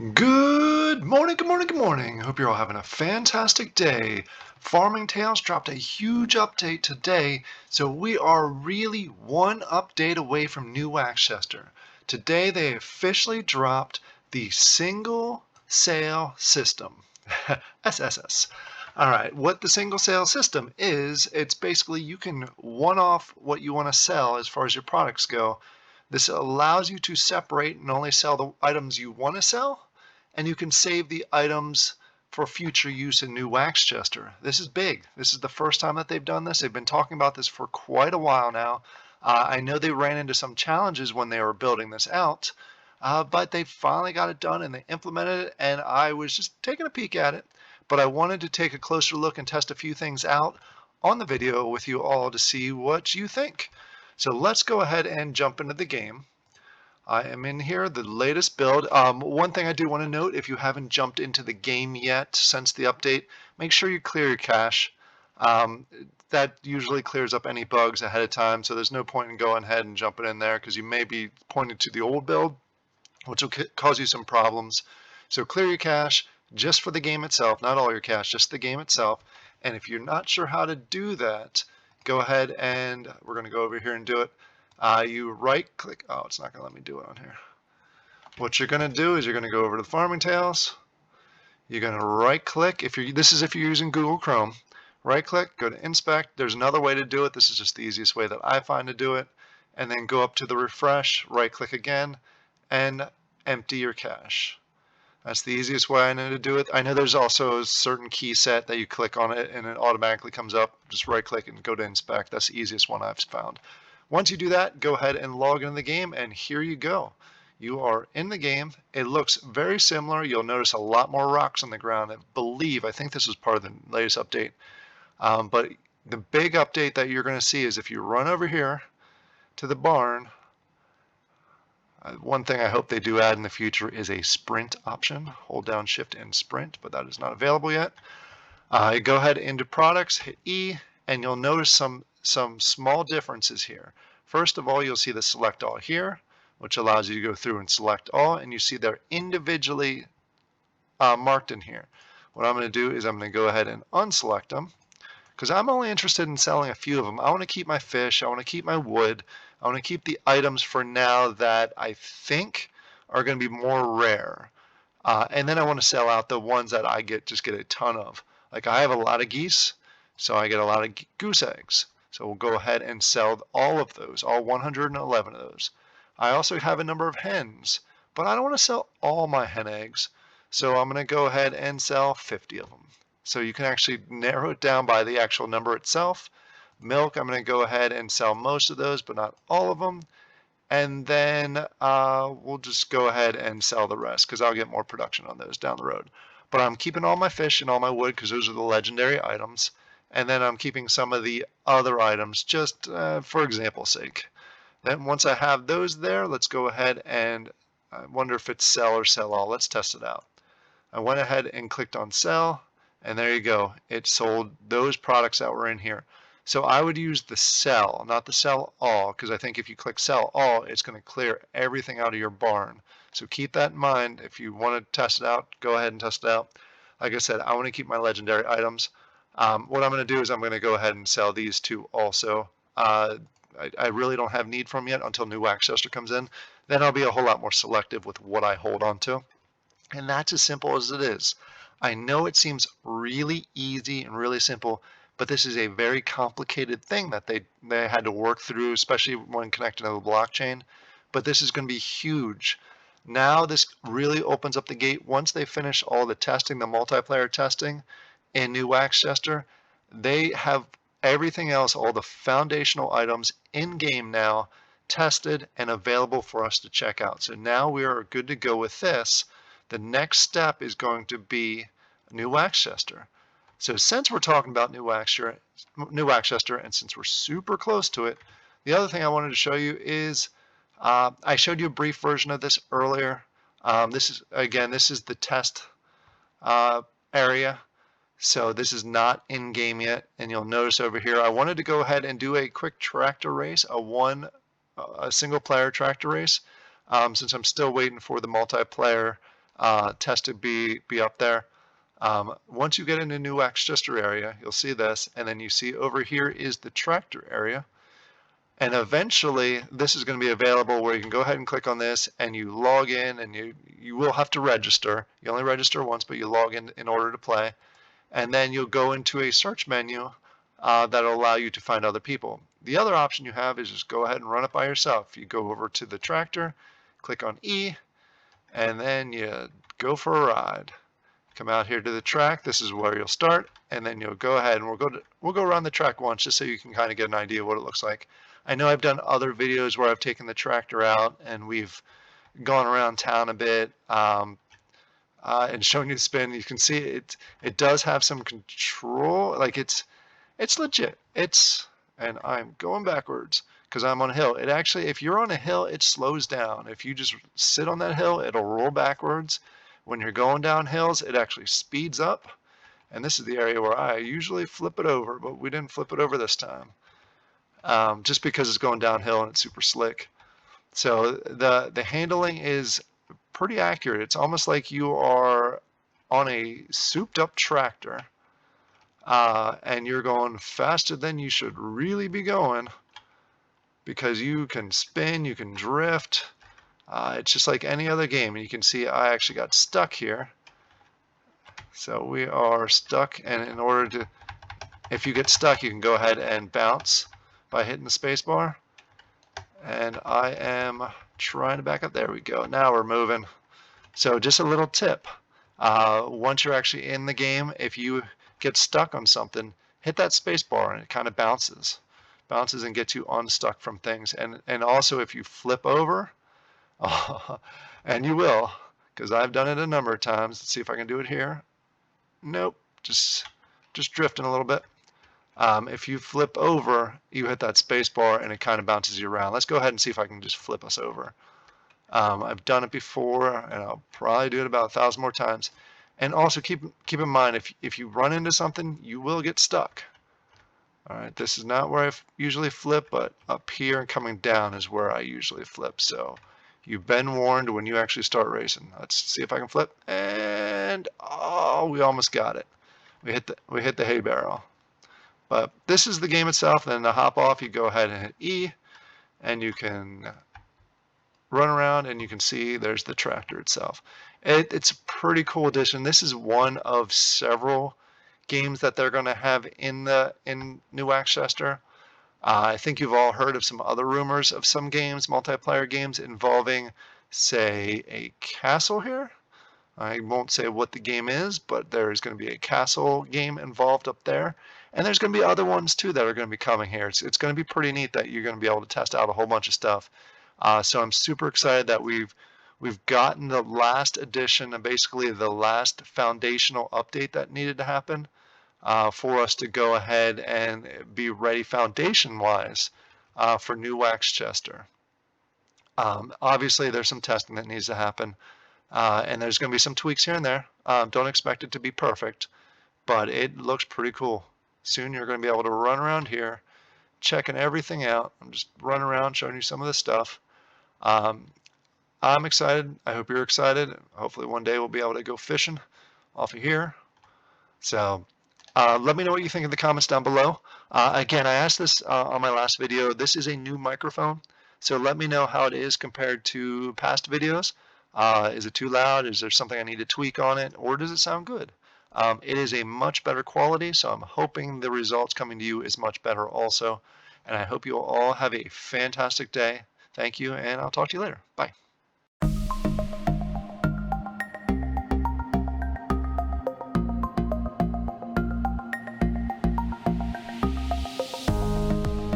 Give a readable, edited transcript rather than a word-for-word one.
Good morning, good morning, good morning. Hope you're all having a fantastic day. Farming Tales dropped a huge update today, so we are really one update away from new Waxchester. Today they officially dropped the single sale system, SSS. All right, what the single sale system is, it's basically you can one-off what you want to sell as far as your products go. This allows you to separate and only sell the items you want to sell, and you can save the items for future use in new Waxchester. This is big. This is the first time that they've done this. They've been talking about this for quite a while now. I know they ran into some challenges when they were building this out, but they finally got it done and they implemented it, and I was just taking a peek at it, but I wanted to take a closer look and test a few things out on the video with you all to see what you think. So let's go ahead and jump into the game. I am in here, the latest build. One thing I do want to note, if you haven't jumped into the game yet since the update, make sure you clear your cache. That usually clears up any bugs ahead of time, so there's no point in going ahead and jumping in there because you may be pointed to the old build, which will cause you some problems. So clear your cache just for the game itself, not all your cache, just the game itself. And if you're not sure how to do that, go ahead and we're going to go over here and do it. You right click, oh, it's not going to let me do it on here. What you're going to do is you're going to go over to the Farming Tales. You're going to right click, this is if you're using Google Chrome. Right click, go to inspect. There's another way to do it. This is just the easiest way that I find to do it. And then go up to the refresh, right click again, and empty your cache. That's the easiest way I know to do it. I know there's also a certain key set that you click on it and it automatically comes up. Just right click and go to inspect. That's the easiest one I've found. Once you do that, go ahead and log into the game, and here you go. You are in the game. It looks very similar. You'll notice a lot more rocks on the ground. I think this was part of the latest update. But the big update that you're going to see is if you run over here to the barn, one thing I hope they do add in the future is a sprint option. Hold down Shift and sprint, but that is not available yet. Go ahead into products, hit E, and you'll notice some small differences here. First of all, you'll see the select all here, which allows you to go through and select all, and you see they're individually marked in here. What I'm going to do is I'm going to go ahead and unselect them because I'm only interested in selling a few of them. I want to keep my fish, I want to keep my wood, I want to keep the items for now that I think are going to be more rare. And then I want to sell out the ones that I just get a ton of. Like I have a lot of geese, so I get a lot of goose eggs. So we'll go ahead and sell all of those, all 111 of those. I also have a number of hens, but I don't want to sell all my hen eggs. So I'm going to go ahead and sell 50 of them. So you can actually narrow it down by the actual number itself. Milk, I'm going to go ahead and sell most of those, but not all of them. And then we'll just go ahead and sell the rest because I'll get more production on those down the road. But I'm keeping all my fish and all my wood because those are the legendary items. And then I'm keeping some of the other items just for example's sake. Then once I have those there, let's go ahead and I wonder if it's sell or sell all. Let's test it out. I went ahead and clicked on sell, and there you go. It sold those products that were in here. So I would use the sell, not the sell all, because I think if you click sell all, it's going to clear everything out of your barn. So keep that in mind. If you want to test it out, go ahead and test it out. Like I said, I want to keep my legendary items. What I'm going to do is I'm going to go ahead and sell these two also. I really don't have need for them yet until new Waxchester comes in. Then I'll be a whole lot more selective with what I hold on to. And that's as simple as it is. I know it seems really easy and really simple, but this is a very complicated thing that they had to work through, especially when connected to the blockchain. But this is going to be huge. Now this really opens up the gate. Once they finish all the testing, the multiplayer testing in new Waxchester, they have everything else, all the foundational items in game now, tested and available for us to check out. So now we are good to go with this. The next step is going to be new Waxchester. So since we're talking about new Waxchester, and since we're super close to it, the other thing I wanted to show you is I showed you a brief version of this earlier. This is the test area. So this is not in game yet, and you'll notice over here I wanted to go ahead and do a quick tractor race, a single player tractor race, since I'm still waiting for the multiplayer test to be up there. Once you get into New Waxchester area, you'll see this, and then you see over here is the tractor area. And eventually, this is going to be available where you can go ahead and click on this, and you log in, and you will have to register. You only register once, but you log in order to play. And then you'll go into a search menu that'll allow you to find other people. The other option you have is just go ahead and run it by yourself. You go over to the tractor, click on E, and then you go for a ride. Come out here to the track. This is where you'll start, and then you'll go ahead and we'll go around the track once just so you can kind of get an idea of what it looks like. I know I've done other videos where I've taken the tractor out and we've gone around town a bit and shown you the spin. You can see it does have some control. Like it's legit. And I'm going backwards because I'm on a hill. It actually, if you're on a hill, it slows down. If you just sit on that hill, it'll roll backwards. When you're going down hills, it actually speeds up. And this is the area where I usually flip it over, but we didn't flip it over this time. Just because it's going downhill and it's super slick. So the handling is pretty accurate. It's almost like you are on a souped up tractor and you're going faster than you should really be going because you can spin, you can drift. It's just like any other game, and you can see I actually got stuck here. So we are stuck, and in order to, if you get stuck, you can go ahead and bounce by hitting the space bar. And I am trying to back up. There we go. Now we're moving. So just a little tip. Once you're actually in the game, if you get stuck on something, hit that space bar and it kind of bounces and gets you unstuck from things. And also if you flip over, and you will, because I've done it a number of times. Let's see if I can do it here. Nope, just drifting a little bit. If you flip over, you hit that space bar and it kind of bounces you around. Let's go ahead and see if I can just flip us over. I've done it before, and I'll probably do it about 1,000 more times. And also keep in mind, if you run into something, you will get stuck. All right, this is not where I usually flip, but up here and coming down is where I usually flip. So you've been warned when you actually start racing. Let's see if I can flip. And oh, we almost got it. We hit the hay barrel. But this is the game itself. Then to hop off, you go ahead and hit E, and you can run around, and you can see there's the tractor itself. It's a pretty cool addition. This is one of several games that they're going to have in New Waxchester. I think you've all heard of some other rumors of some games, multiplayer games involving, say, a castle here. I won't say what the game is, but there's going to be a castle game involved up there. And there's going to be other ones too that are going to be coming here. It's going to be pretty neat that you're going to be able to test out a whole bunch of stuff. So I'm super excited that we've gotten the last edition and basically the last foundational update that needed to happen for us to go ahead and be ready foundation-wise for New Waxchester. Obviously, there's some testing that needs to happen, and there's going to be some tweaks here and there. Don't expect it to be perfect, but it looks pretty cool. Soon you're going to be able to run around here, checking everything out. I'm just running around showing you some of the stuff. I'm excited. I hope you're excited. Hopefully one day we'll be able to go fishing off of here. So let me know what you think in the comments down below. Again, I asked this on my last video. This is a new microphone, so let me know how it is compared to past videos. Is it too loud? Is there something I need to tweak on it? Or does it sound good? It is a much better quality, so I'm hoping the results coming to you is much better also. And I hope you all have a fantastic day. Thank you, and I'll talk to you later. Bye.